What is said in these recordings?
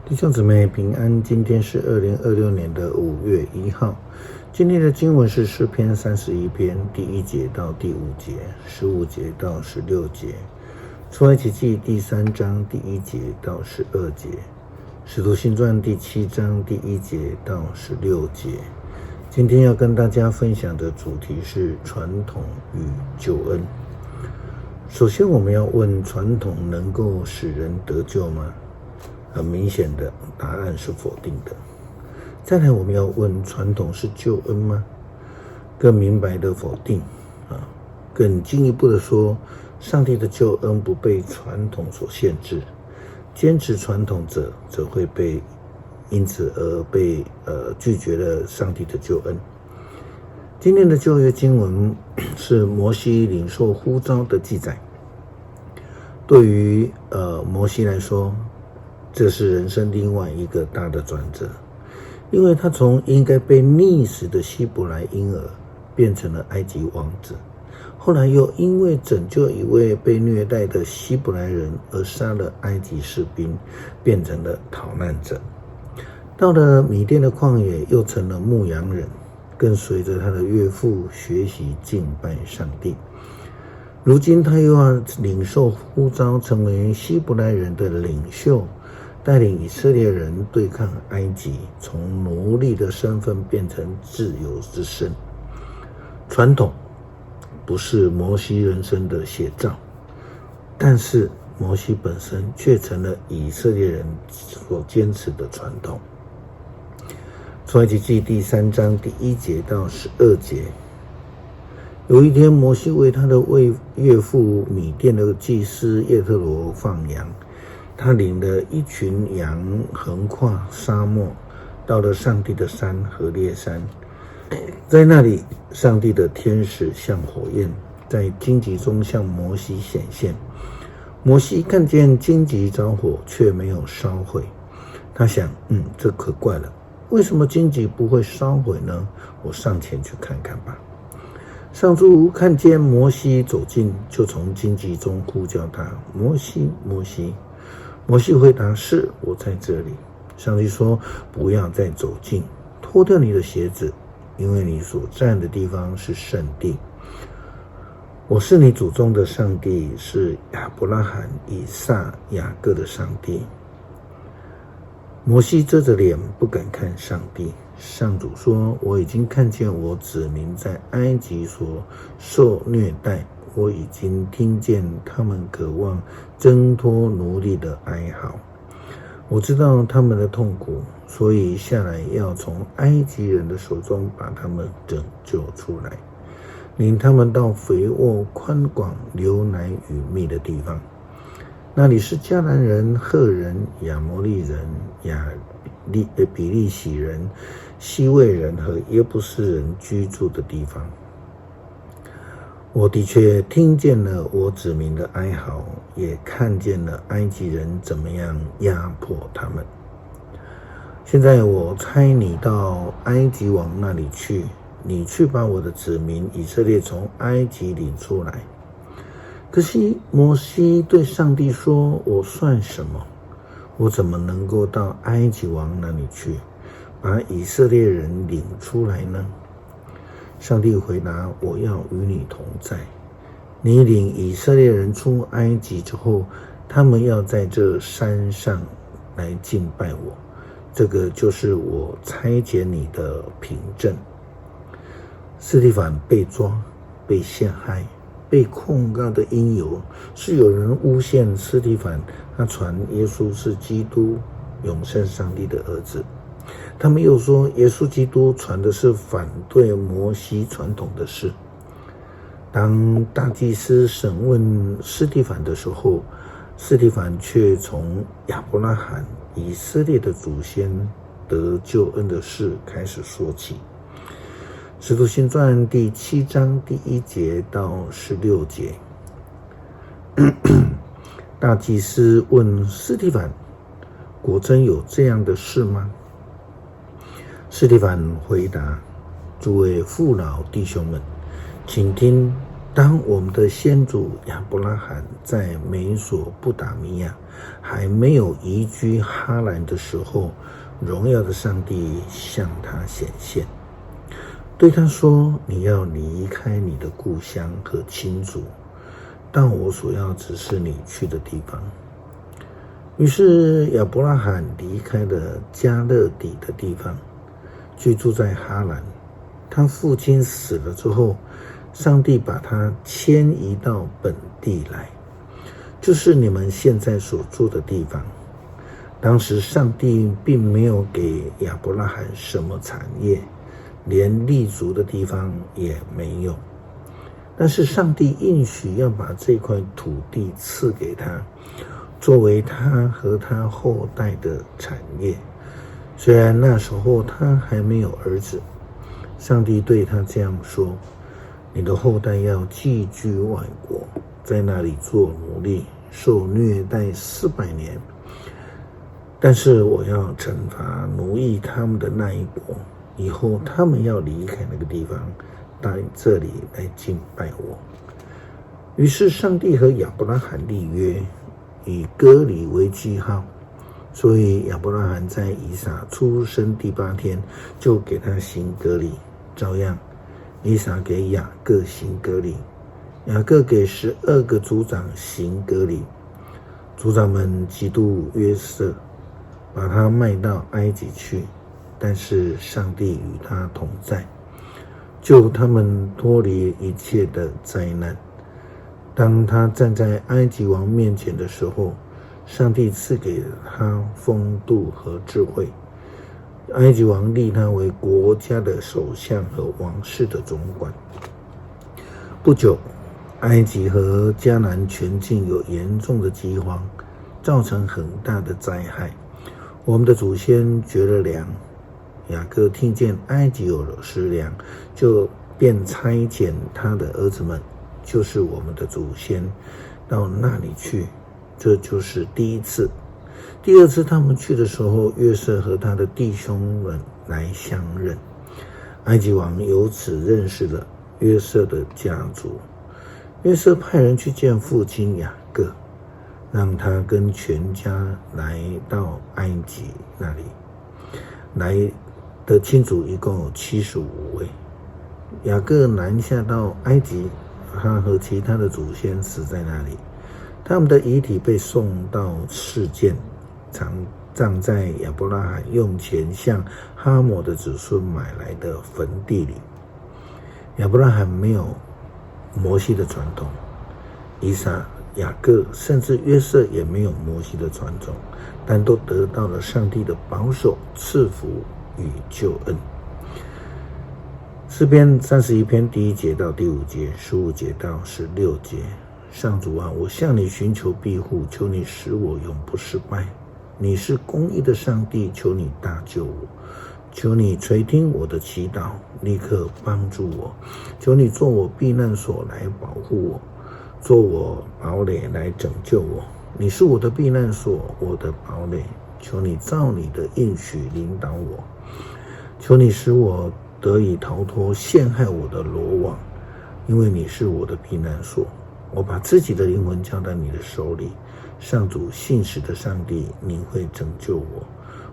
弟兄姊妹平安，今天是2026年的5月1号。今天的经文是诗篇31篇第1节到第5节，15节到16节，出埃及记第3章第1节到12节，使徒行传第7章第1节到16节。今天要跟大家分享的主题是传统与救恩。首先我们要问，传统能够使人得救吗？很明显的答案是否定的。再来我们要问，传统是救恩吗？更明白的否定更进一步的说，上帝的救恩不被传统所限制，坚持传统者则会因此而被拒绝了上帝的救恩。今天的旧约经文是摩西领受呼召的记载。对于摩西来说，这是人生另外一个大的转折，因为他从应该被溺死的希伯来婴儿变成了埃及王子，后来又因为拯救一位被虐待的希伯来人而杀了埃及士兵，变成了逃难者。到了米甸的旷野，又成了牧羊人，更随着他的岳父学习敬拜上帝。如今他又要领受呼召，成为希伯来人的领袖，带领以色列人对抗埃及，从奴隶的身份变成自由之身。传统不是摩西人生的写照，但是摩西本身却成了以色列人所坚持的传统。出埃及记第3章第1节到12节，有一天，摩西为他的岳父米甸的祭司叶特罗放羊，他领了一群羊横跨沙漠，到了上帝的山何烈山。在那里，上帝的天使像火焰在荆棘中向摩西显现。摩西看见荆棘着火，却没有烧毁。他想，这可怪了，为什么荆棘不会烧毁呢？我上前去看看吧。上主看见摩西走近，就从荆棘中呼叫他：摩西，摩西。摩西回答：是，我在这里。上帝说：不要再走近，脱掉你的鞋子，因为你所站的地方是圣地。我是你祖宗的上帝，是亚伯拉罕、以撒、雅各的上帝。摩西遮着脸，不敢看上帝。上主说：我已经看见我子民在埃及所受虐待，我已经听见他们渴望挣脱奴隶的哀嚎。我知道他们的痛苦，所以下来要从埃及人的手中把他们拯救出来，领他们到肥沃宽广流奶与蜜的地方。那里是迦南人、赫人、亚摩利人、比利洗人、西魏人和耶布斯人居住的地方。我的确听见了我子民的哀嚎，也看见了埃及人怎么样压迫他们。现在我差你到埃及王那里去，你去把我的子民以色列从埃及领出来。可惜摩西对上帝说：我算什么？我怎么能够到埃及王那里去，把以色列人领出来呢？上帝回答：我要与你同在。你领以色列人出埃及之后，他们要在这山上来敬拜我，这个就是我差遣你的凭证。司提反被抓、被陷害、被控告的因由是有人诬陷司提反，他传耶稣是基督，永生上帝的儿子。他们又说耶稣基督传的是反对摩西传统的事。当大祭司审问司提反的时候，司提反却从亚伯拉罕、以色列的祖先得救恩的事开始说起。使徒行传第7章第1节到16节，大祭司问司提反：果真有这样的事吗？司提反回答：诸位父老弟兄们，请听，当我们的先祖亚伯拉罕在美索不达米亚还没有移居哈兰的时候，荣耀的上帝向他显现，对他说：你要离开你的故乡和亲族，到我所要指示你去的地方。于是亚伯拉罕离开了加勒底的地方，居住在哈兰。他父亲死了之后，上帝把他迁移到本地来，就是你们现在所住的地方。当时上帝并没有给亚伯拉罕什么产业，连立足的地方也没有，但是上帝应许要把这块土地赐给他，作为他和他后代的产业。虽然那时候他还没有儿子，上帝对他这样说：你的后代要寄居外国，在那里做奴隶，受虐待400年。但是我要惩罚奴役他们的那一国，以后他们要离开那个地方，到这里来敬拜我。于是上帝和亚伯拉罕立约，以割礼为记号，所以亚伯拉罕在以撒出生第8天就给他行割礼。照样以撒给雅各行割礼，雅各给12个族长行割礼。族长们嫉妒约瑟，把他卖到埃及去，但是上帝与他同在，救他们脱离一切的灾难。当他站在埃及王面前的时候，上帝赐给他风度和智慧。埃及王立他为国家的首相和王室的总管。不久，埃及和迦南全境有严重的饥荒，造成很大的灾害。我们的祖先绝了粮。雅各听见埃及有了食粮，就便差遣他的儿子们，就是我们的祖先，到那里去。这就是第一次。第二次他们去的时候，约瑟和他的弟兄们来相认，埃及王由此认识了约瑟的家族。约瑟派人去见父亲雅各，让他跟全家来到埃及那里。来的亲族一共有75位。雅各南下到埃及，他和其他的祖先死在那里，他们的遗体被送到示剑，葬在亚伯拉罕用钱向哈摩的子孙买来的坟地里。亚伯拉罕没有摩西的传统，以撒、雅各甚至约瑟也没有摩西的传统，但都得到了上帝的保守、赐福与救恩。诗篇31篇第1节到第5节，15节到16节。上主啊，我向你寻求庇护，求你使我永不失败。你是公义的上帝，求你搭救我，求你垂听我的祈祷，立刻帮助我。求你做我避难所来保护我，做我堡垒来拯救我。你是我的避难所，我的堡垒，求你照你的应许领导我。求你使我得以逃脱陷害我的罗网，因为你是我的避难所。我把自己的灵魂交在你的手里，上主信实的上帝，你会拯救我。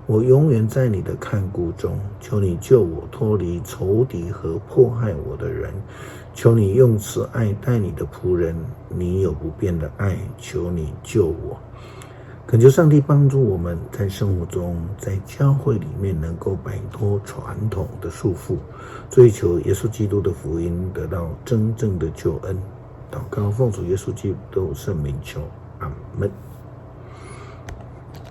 我永远在你的看顾中，求你救我脱离仇敌和迫害我的人。求你用慈爱待你的仆人，你有不变的爱，求你救我。恳求上帝帮助我们在生活中，在教会里面能够摆脱传统的束缚，追求耶稣基督的福音，得到真正的救恩。祷告奉主耶稣基督圣名求，阿们。